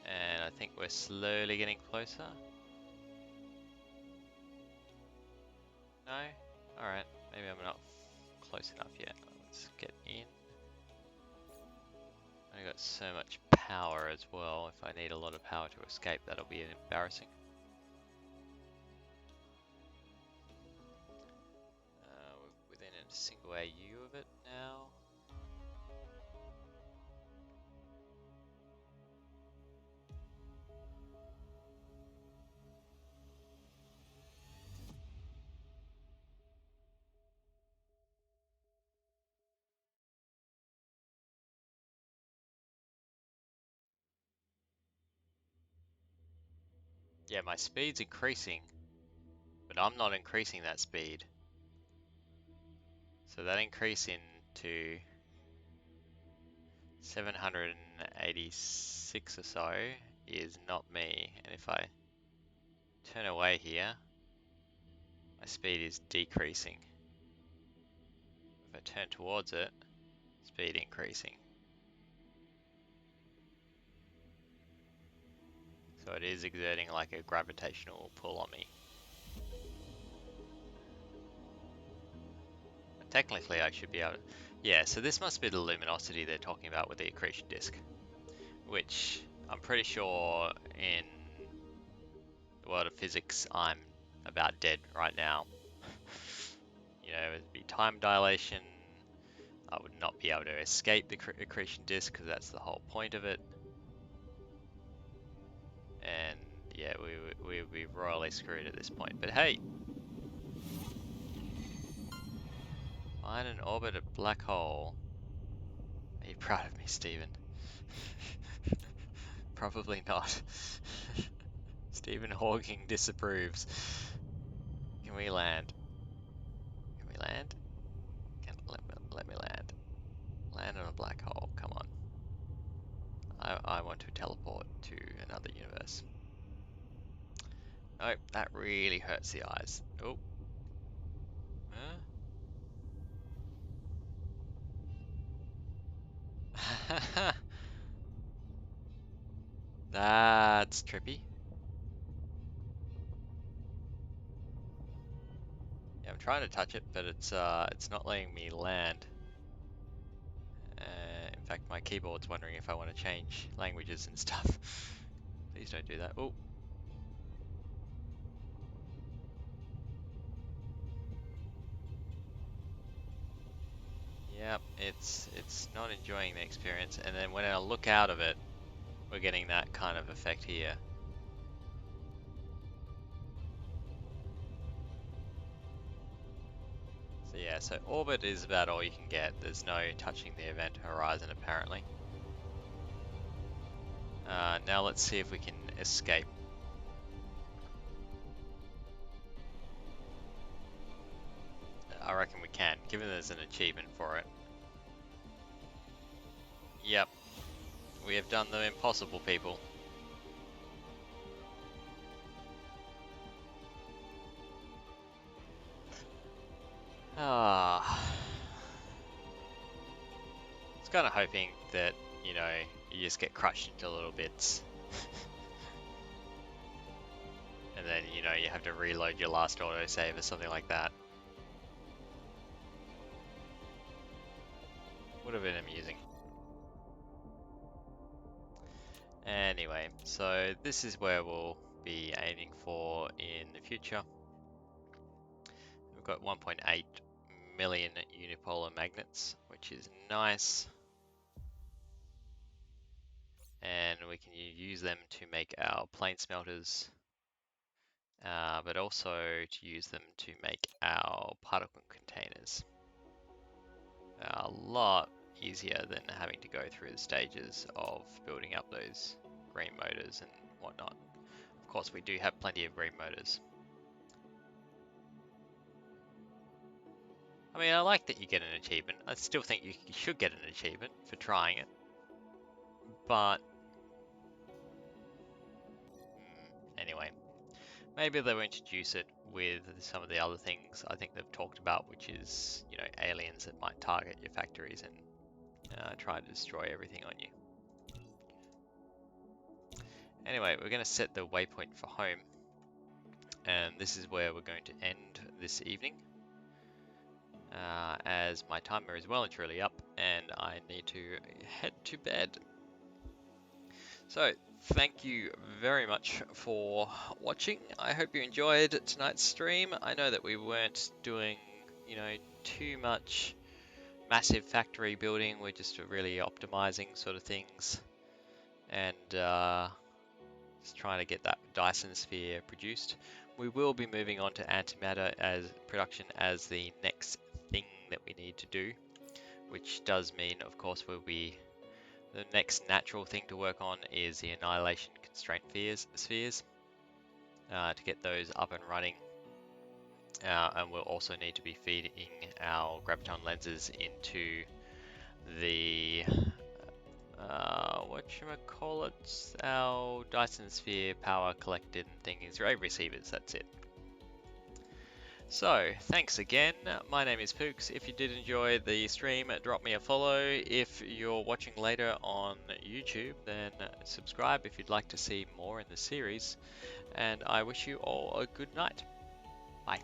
And I think we're slowly getting closer. No? Alright, maybe I'm not close enough yet. Let's get in. I got so much power as well. If I need a lot of power to escape, that'll be embarrassing. We're within a single AU of it now. Yeah, my speed's increasing, but I'm not increasing that speed. So that increase into 786 or so is not me. And if I turn away here, my speed is decreasing. If I turn towards it, speed increasing. So it is exerting like a gravitational pull on me. But technically I should be able to... Yeah, so this must be the luminosity they're talking about with the accretion disk. Which I'm pretty sure in the world of physics I'm about dead right now. You know, it'd be time dilation. I would not be able to escape the accretion disk because that's the whole point of it. And yeah, we would be royally screwed at this point. But hey, find and orbit a black hole. Are you proud of me, Stephen? Probably not. Stephen Hawking disapproves. Can we land? Can we land? Let me land. Land on a black hole. Come on. I want to teleport to another universe. Nope, that really hurts the eyes. Oh. Huh? That's trippy. Yeah, I'm trying to touch it, but it's not letting me land. In fact, my keyboard's wondering if I want to change languages and stuff. Please don't do that. Oh. Yep, it's not enjoying the experience, and then when I look out of it, we're getting that kind of effect here. So yeah, so orbit is about all you can get. There's no touching the event horizon apparently. Now let's see if we can escape. I reckon we can, given there's an achievement for it. Yep, we have done the impossible, people. Ah. I was kind of hoping that, you know, you just get crushed into little bits. And then, you know, you have to reload your last autosave or something like that. Would have been amusing. Anyway, so this is where we'll be aiming for in the future. We've got 1.8 million unipolar magnets, which is nice. And we can use them to make our plane smelters, but also to use them to make our particle containers. A lot easier than having to go through the stages of building up those green motors and whatnot. Of course, we do have plenty of green motors. I mean, I like that you get an achievement. I still think you should get an achievement for trying it. But Maybe they'll introduce it with some of the other things I think they've talked about, which is, you know, aliens that might target your factories and try to destroy everything on you. Anyway, we're going to set the waypoint for home, and this is where we're going to end this evening, as my timer is well and truly up, and I need to head to bed. So, thank you very much for watching. I hope you enjoyed tonight's stream. I know that we weren't doing, you know, too much massive factory building. We're just really optimizing sort of things and just trying to get that Dyson sphere produced. We will be moving on to antimatter as production as the next thing that we need to do, which does mean, of course, the next natural thing to work on is the annihilation constraint spheres to get those up and running. And we'll also need to be feeding our graviton lenses into the whatchamacallit, our Dyson sphere power collected thingies, receivers, that's it. So, thanks again. My name is Pooks. If you did enjoy the stream, drop me a follow. If you're watching later on YouTube, then subscribe if you'd like to see more in the series. And I wish you all a good night. Bye.